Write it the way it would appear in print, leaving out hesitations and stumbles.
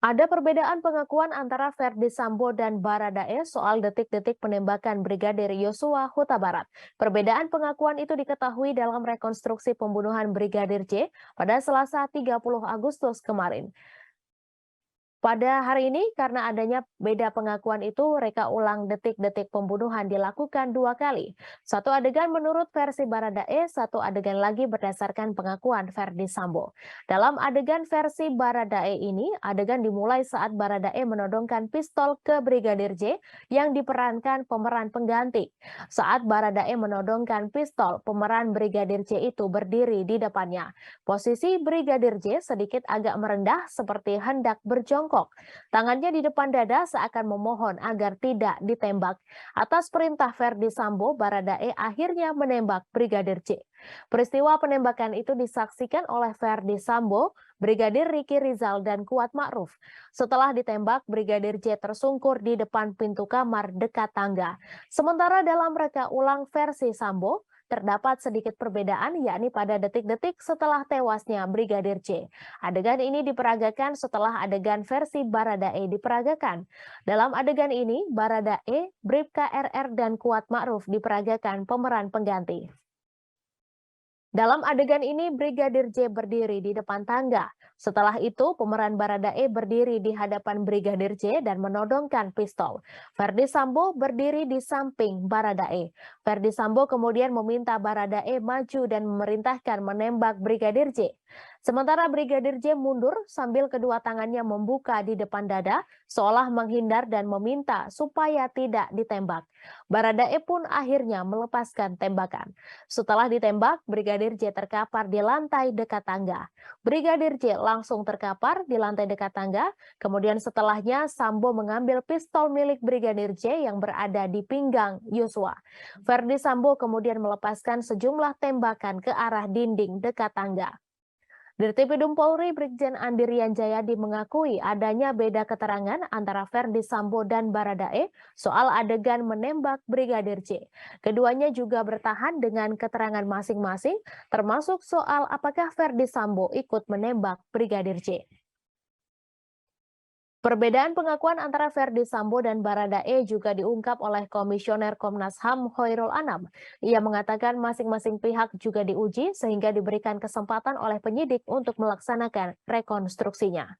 Ada perbedaan pengakuan antara Verdi Sambo dan Baradae soal detik-detik penembakan Brigadir Yosua Huta Barat. Perbedaan pengakuan itu diketahui dalam rekonstruksi pembunuhan Brigadir J pada Selasa 30 Agustus kemarin. Pada hari ini, karena adanya beda pengakuan itu, reka ulang detik-detik pembunuhan dilakukan dua kali. Satu adegan menurut versi Baradae, satu adegan lagi berdasarkan pengakuan Verdi Sambo. Dalam adegan versi Baradae ini, adegan dimulai saat Baradae menodongkan pistol ke Brigadir J yang diperankan pemeran pengganti. Saat Baradae menodongkan pistol, pemeran Brigadir J itu berdiri di depannya. Posisi Brigadir J sedikit agak merendah seperti hendak berjongkok. Tangannya di depan dada seakan memohon agar tidak ditembak. Atas perintah Verdi Sambo, Baradae akhirnya menembak Brigadir J. Peristiwa penembakan itu disaksikan oleh Verdi Sambo, Brigadir Riki Rizal, dan Kuat Ma'ruf. Setelah ditembak, Brigadir J tersungkur di depan pintu kamar dekat tangga. Sementara dalam reka ulang versi Sambo, terdapat sedikit perbedaan, yakni pada detik-detik setelah tewasnya Brigadir J. Adegan ini diperagakan setelah adegan versi Baradae diperagakan. Dalam adegan ini, Baradae, Bribka RR, dan Kuat Ma'ruf diperagakan pemeran pengganti. Dalam adegan ini, Brigadir J berdiri di depan tangga. Setelah itu, pemeran Baradae berdiri di hadapan Brigadir J dan menodongkan pistol. Verdi Sambo berdiri di samping Baradae. Verdi Sambo kemudian meminta Baradae maju dan memerintahkan menembak Brigadir J. Sementara Brigadir J mundur sambil kedua tangannya membuka di depan dada, seolah menghindar dan meminta supaya tidak ditembak. Baradae pun akhirnya melepaskan tembakan. Setelah ditembak, Brigadir J terkapar di lantai dekat tangga. Brigadir J langsung terkapar di lantai dekat tangga, kemudian setelahnya Sambo mengambil pistol milik Brigadir J yang berada di pinggang Yosua. Verdi Sambo kemudian melepaskan sejumlah tembakan ke arah dinding dekat tangga. Dirtipidum Polri Brigjen Andi Rian Jayadi mengakui adanya beda keterangan antara Verdi Sambo dan Baradae soal adegan menembak Brigadir J. Keduanya juga bertahan dengan keterangan masing-masing, termasuk soal apakah Verdi Sambo ikut menembak Brigadir J. Perbedaan pengakuan antara Verdi Sambo dan Baradae juga diungkap oleh Komisioner Komnas HAM Hoirul Anam. Ia mengatakan masing-masing pihak juga diuji sehingga diberikan kesempatan oleh penyidik untuk melaksanakan rekonstruksinya.